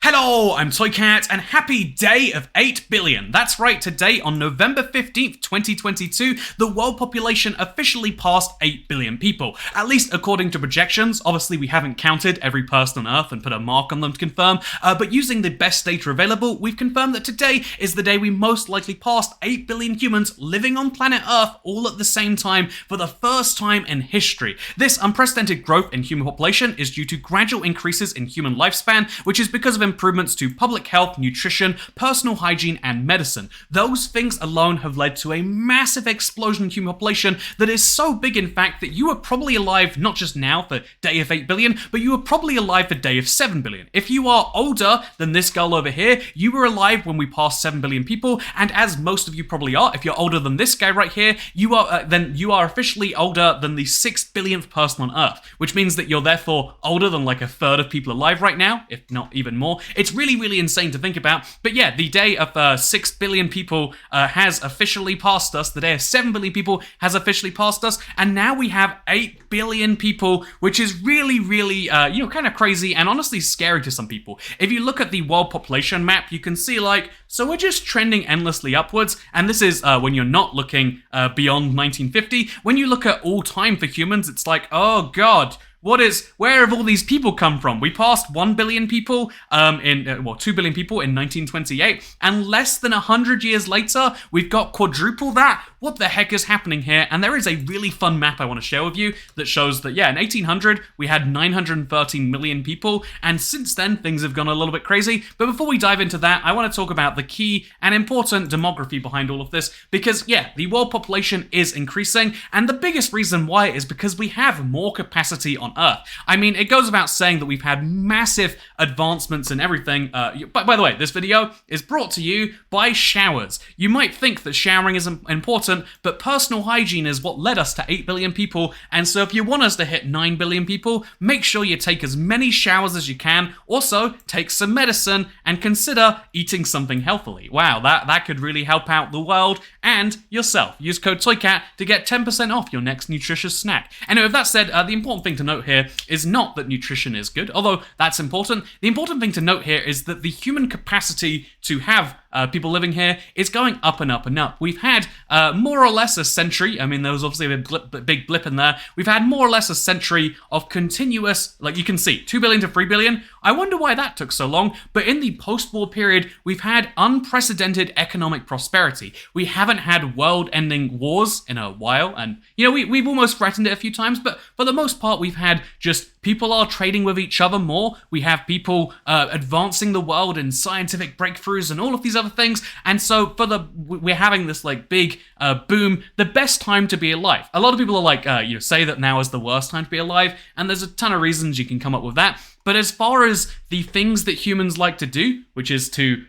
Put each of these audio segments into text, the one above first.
Hello, I'm Toycat, and happy day of 8 billion. That's right, today on November 15th, 2022, the world population officially passed 8 billion people. At least according to projections. Obviously, we haven't counted every person on Earth and put a mark on them to confirm, but using the best data available, we've confirmed that today is the day we most likely passed 8 billion humans living on planet Earth all at the same time for the first time in history. This unprecedented growth in human population is due to gradual increases in human lifespan, which is because of improvements to public health, nutrition, personal hygiene, and medicine. Those things alone have led to a massive explosion in human population that is so big, in fact, that you are probably alive not just now for day of 8 billion, but you are probably alive for day of 7 billion. If you are older than this girl over here, you were alive when we passed 7 billion people, and as most of you probably are, if you're older than this guy right here, you are officially older than the 6 billionth person on Earth, which means that you're therefore older than like a third of people alive right now, if not even more. It's really, really insane to think about. But yeah, the day of 6 billion people has officially passed us. The day of 7 billion people has officially passed us. And now we have 8 billion people, which is really, really, kind of crazy and honestly scary to some people. If you look at the world population map, you can see so we're just trending endlessly upwards. And this is when you're not looking beyond 1950. When you look at all time for humans, it's like, oh God, where have all these people come from? We passed 1 billion people 2 billion people in 1928, and less than 100 years later, we've got quadruple that. What the heck is happening here? And there is a really fun map I want to share with you that shows that, in 1800, we had 913 million people, and since then, things have gone a little bit crazy. But before we dive into that, I want to talk about the key and important demography behind all of this, because, the world population is increasing, and the biggest reason why is because we have more capacity on Earth. I mean, it goes without saying that we've had massive advancements in everything. By the way, this video is brought to you by showers. You might think that showering is important, but personal hygiene is what led us to 8 billion people, and so if you want us to hit 9 billion people, make sure you take as many showers as you can. Also, take some medicine and consider eating something healthily. Wow, that could really help out the world and yourself. Use code TOYCAT to get 10% off your next nutritious snack. Anyway, with that said, the important thing to note here is not that nutrition is good, although that's important. The important thing to note here is that the human capacity to have people living here is going up and up and up. We've had more or less a century. I mean, there was obviously a big blip in there. We've had more or less a century of continuous, like you can see, 2 billion to 3 billion. I wonder why that took so long, but in the post-war period, we've had unprecedented economic prosperity. We haven't had world-ending wars in a while, and, we've almost threatened it a few times, but for the most part, we've had just people are trading with each other more. We have people advancing the world in scientific breakthroughs and all of these other things. And so we're having this big boom, the best time to be alive. A lot of people are say that now is the worst time to be alive. And there's a ton of reasons you can come up with that. But as far as the things that humans like to do, which is to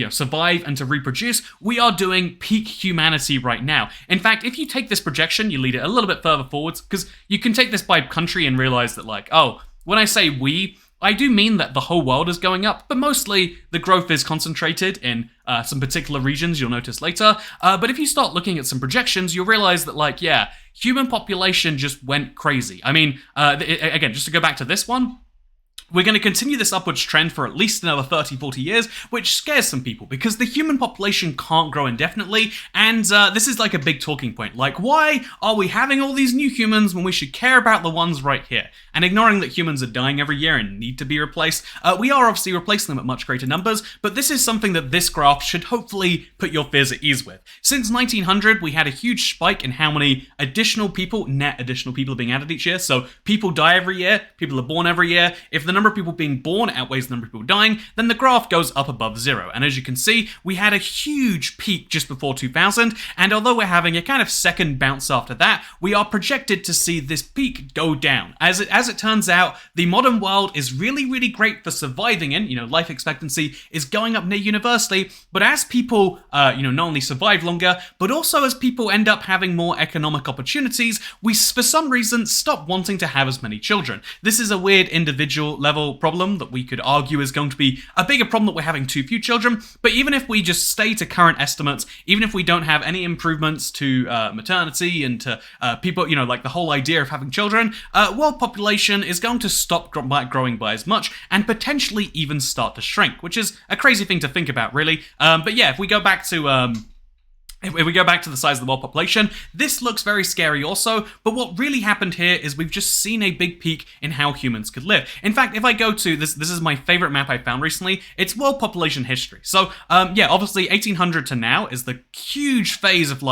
survive and to reproduce, we are doing peak humanity right now. In fact, if you take this projection, you lead it a little bit further forwards, because you can take this by country and realize that when I say we, I do mean that the whole world is going up, but mostly the growth is concentrated in some particular regions you'll notice later. But if you start looking at some projections, you'll realize that human population just went crazy. I mean, again, just to go back to this one, we're going to continue this upwards trend for at least another 30, 40 years, which scares some people because the human population can't grow indefinitely, and this is a big talking point. Why are we having all these new humans when we should care about the ones right here? And ignoring that humans are dying every year and need to be replaced, we are obviously replacing them at much greater numbers, but this is something that this graph should hopefully put your fears at ease with. Since 1900, we had a huge spike in how many net additional people are being added each year. So people die every year, people are born every year. If the number of people being born outweighs the number of people dying, then the graph goes up above zero. And as you can see, we had a huge peak just before 2000, and although we're having a kind of second bounce after that, we are projected to see this peak go down. As it turns out, the modern world is really, really great for surviving in. Life expectancy is going up near universally, but as people, not only survive longer, but also as people end up having more economic opportunities, we, for some reason, stop wanting to have as many children. This is a weird individual level level problem that we could argue is going to be a bigger problem that we're having too few children. But even if we just stay to current estimates, even if we don't have any improvements to maternity and to people, like the whole idea of having children, world population is going to stop growing by as much and potentially even start to shrink, which is a crazy thing to think about, really. But yeah, if we go back to the size of the world population, this looks very scary also, but what really happened here is we've just seen a big peak in how humans could live. In fact, if I go to, this is my favorite map I found recently, it's world population history. So, yeah, obviously 1800 to now is the huge phase of,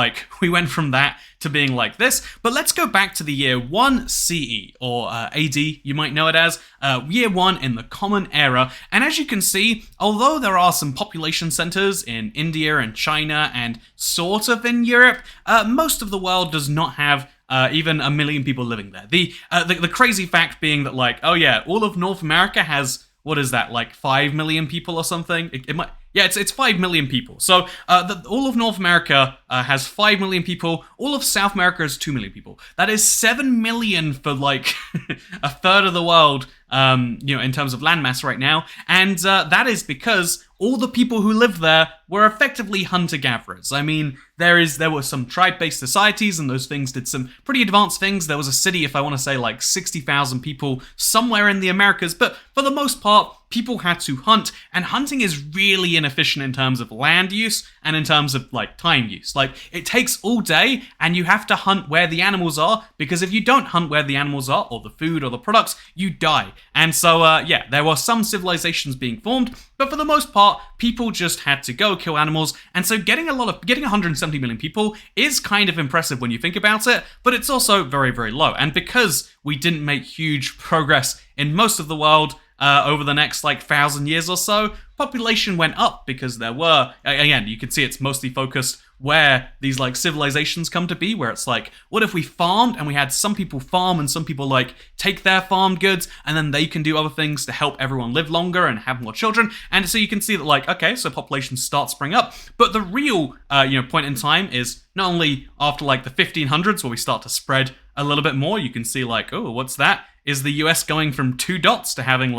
we went from that to being like this, but let's go back to the year 1 CE, or AD, you might know it as, year 1 in the Common Era, and as you can see, although there are some population centers in India and China and sort of in Europe, most of the world does not have even 1 million people living there. The crazy fact being that, oh yeah, all of North America has, what is that, 5 million people or something? It might... Yeah, it's 5 million people. So all of North America has 5 million people. All of South America has 2 million people. That is 7 million for a third of the world, in terms of landmass right now. And that is because all the people who live there were effectively hunter-gatherers. I mean, there were some tribe-based societies, and those things did some pretty advanced things. There was a city, if I want to say, 60,000 people somewhere in the Americas, but for the most part, people had to hunt, and hunting is really inefficient in terms of land use and in terms of time use. It takes all day, and you have to hunt where the animals are, because if you don't hunt where the animals are, or the food or the products, you die. And so yeah, there were some civilizations being formed, but for the most part, people just had to go kill animals, and so getting 170 million people is kind of impressive when you think about it, but it's also very, very low. And because we didn't make huge progress in most of the world over the next 1,000 years or so, population went up because there were, again, you can see it's mostly focused where these civilizations come to be, where it's what if we farmed and we had some people farm and some people take their farmed goods and then they can do other things to help everyone live longer and have more children. And so you can see that okay, so population starts spring up, but the real point in time is not only after the 1500s where we start to spread a little bit more. You can see oh, what's that? Is the US going from 2 dots to having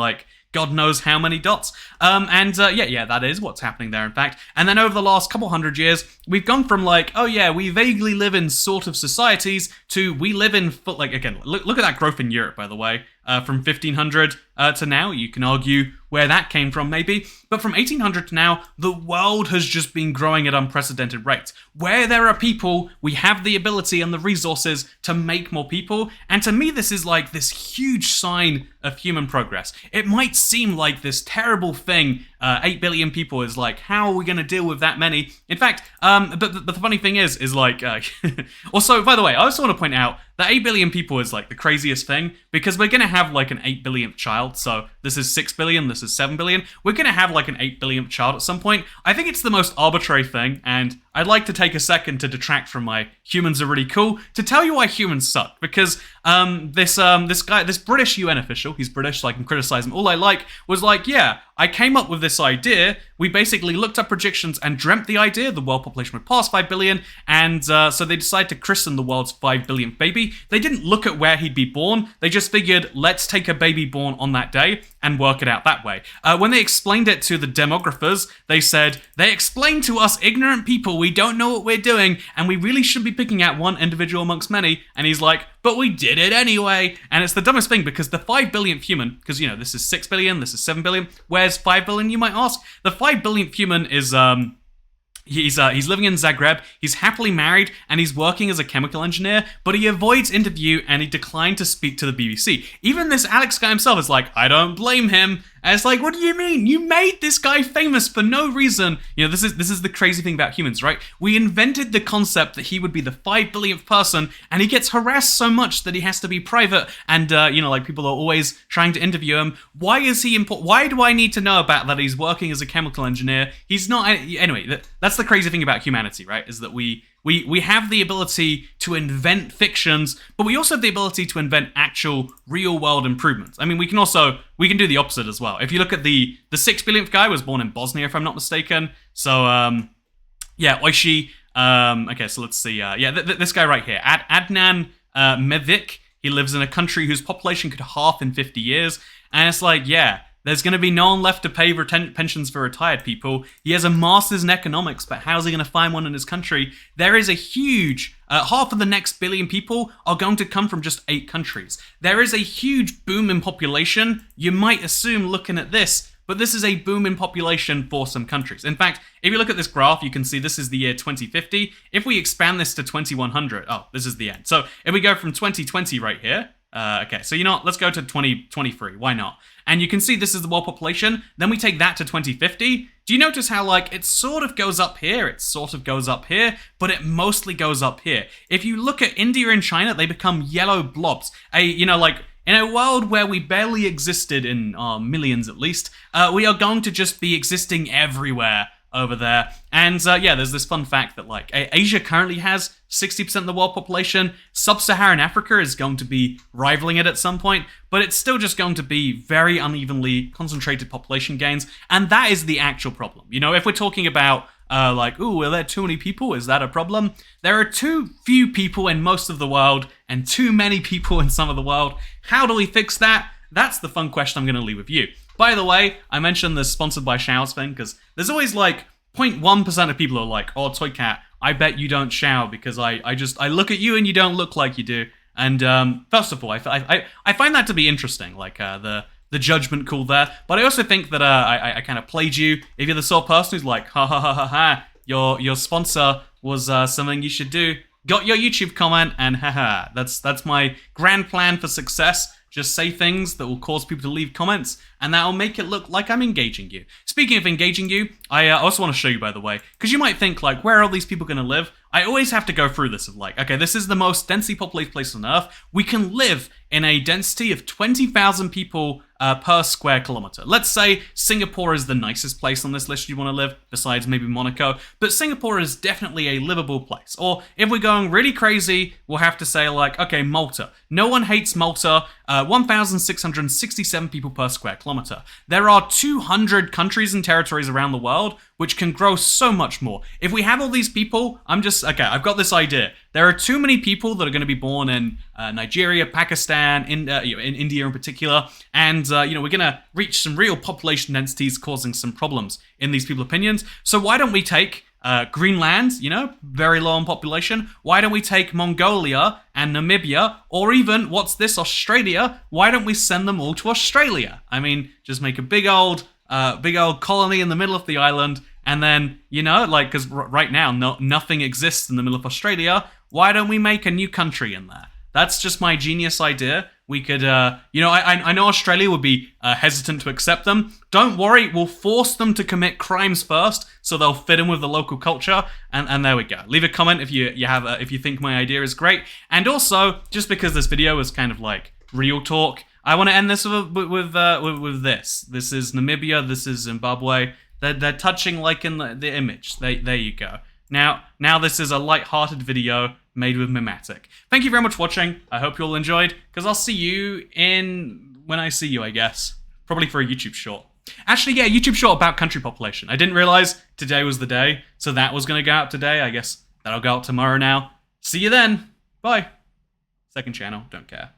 God knows how many dots. Yeah, that is what's happening there, in fact. And then over the last couple hundred years, we've gone from oh yeah, we vaguely live in sort of societies to we live in, again, look at that growth in Europe, by the way. From 1500 to now, you can argue where that came from, maybe. But from 1800 to now, the world has just been growing at unprecedented rates. Where there are people, we have the ability and the resources to make more people. And to me, this is this huge sign of human progress. It might seem like this terrible thing. 8 billion people is how are we going to deal with that many? In fact, but the funny thing is also, by the way, I also want to point out that 8 billion people is the craziest thing, because we're going to have an 8 billionth child. So this is 6 billion, this is 7 billion. We're going to have an 8 billionth child at some point. I think it's the most arbitrary thing, and I'd like to take a second to detract from my humans are really cool to tell you why humans suck. Because this British UN official, he's British, so I can criticize him all I like, was yeah, I came up with this idea. We basically looked up projections and dreamt the idea the world population would pass 5 billion, and so they decided to christen the world's 5 billionth baby. They didn't look at where he'd be born. They just figured, let's take a baby born on that day and work it out that way. When they explained it to the demographers, they explained to us ignorant people we don't know what we're doing, and we really should be picking out one individual amongst many. And he's but we did it anyway. And it's the dumbest thing, because the 5 billionth human, because this is 6 billion, this is 7 billion. Where's 5 billion, you might ask? The 5 billionth human is He's living in Zagreb, he's happily married, and he's working as a chemical engineer, but he avoids interview and he declined to speak to the BBC. Even this Alex guy himself is I don't blame him. And it's what do you mean? You made this guy famous for no reason. This is the crazy thing about humans, right? We invented the concept that he would be the 5 billionth person, and he gets harassed so much that he has to be private, and people are always trying to interview him. Why is he important? Why do I need to know about that he's working as a chemical engineer? He's not. Anyway, that's the crazy thing about humanity, right? Is that we have the ability to invent fictions, but we also have the ability to invent actual real-world improvements. I mean, we can do the opposite as well. If you look at the 6 billionth guy was born in Bosnia, if I'm not mistaken. So, yeah, Oishi. Okay, so let's see. This guy right here, Adnan Mevic. He lives in a country whose population could halve in 50 years. And it's like, yeah, there's going to be no one left to pay pensions for retired people. He has a master's in economics, but how's he going to find one in his country? There is a huge, half of the next billion people are going to come from just 8 countries. There is a huge boom in population. You might assume looking at this, but this is a boom in population for some countries. In fact, if you look at this graph, you can see this is the year 2050. If we expand this to 2100, oh, this is the end. So if we go from 2020 right here, okay, so you know what, let's go to 2023, why not? And you can see this is the world population, then we take that to 2050. Do you notice how, like, it sort of goes up here, it sort of goes up here, but it mostly goes up here? If you look at India and China, they become yellow blobs. You know, like, in a world where we barely existed in millions at least, we are going to just be existing everywhere over there. And yeah, there's this fun fact that, like, Asia currently has 60% of the world population. Sub-Saharan Africa is going to be rivaling it at some point, but it's still just going to be very unevenly concentrated population gains, and that is the actual problem. You know, if we're talking about like, ooh, are there too many people? Is that a problem? There are too few people in most of the world and too many people in some of the world. How do we fix that? That's the fun question I'm going to leave with you. By the way, I mentioned the sponsored by showers thing because there's always like 0.1% of people who are like, oh, Toy Cat, I bet you don't shower because I look at you and you don't look like you do. And first of all, I find that to be interesting, like the judgment call there. But I also think that I kind of played you. If you're the sort of person who's like, ha ha ha ha ha, your sponsor was something you should do. Got your YouTube comment and haha. That's my grand plan for success. Just say things that will cause people to leave comments, and that will make it look like I'm engaging you. Speaking of engaging you, I also want to show you, by the way, because you might think, like, where are all these people going to live? I always have to go through this of like, okay, this is the most densely populated place on Earth. We can live in a density of 20,000 people per square kilometer. Let's say Singapore is the nicest place on this list you want to live, besides maybe Monaco, but Singapore is definitely a livable place. Or if we're going really crazy, we'll have to say like, okay, Malta. No one hates Malta, 1,667 people per square kilometer. There are 200 countries and territories around the world which can grow so much more. If we have all these people, okay, I've got this idea. There are too many people that are going to be born in Nigeria, Pakistan, in India in particular, and we're going to reach some real population densities causing some problems in these people's opinions. So why don't we take Greenland, very low in population? Why don't we take Mongolia and Namibia, or even, what's this, Australia? Why don't we send them all to Australia? I mean, just make a big old colony in the middle of the island, and then, because right now nothing exists in the middle of Australia, why don't we make a new country in there? That's just my genius idea. We could, I know Australia would be hesitant to accept them. Don't worry, we'll force them to commit crimes first, so they'll fit in with the local culture. And there we go. Leave a comment if you think my idea is great. And also, just because this video is kind of like real talk, I want to end this with this. This is Namibia. This is Zimbabwe. They're touching like in the image. There you go. Now this is a light-hearted video made with Mimetic. Thank you very much for watching. I hope you all enjoyed, because I'll see you when I see you, I guess. Probably for a YouTube short. Actually, yeah, YouTube short about country population. I didn't realize today was the day, so that was going to go out today. I guess that'll go out tomorrow now. See you then. Bye. Second channel, don't care.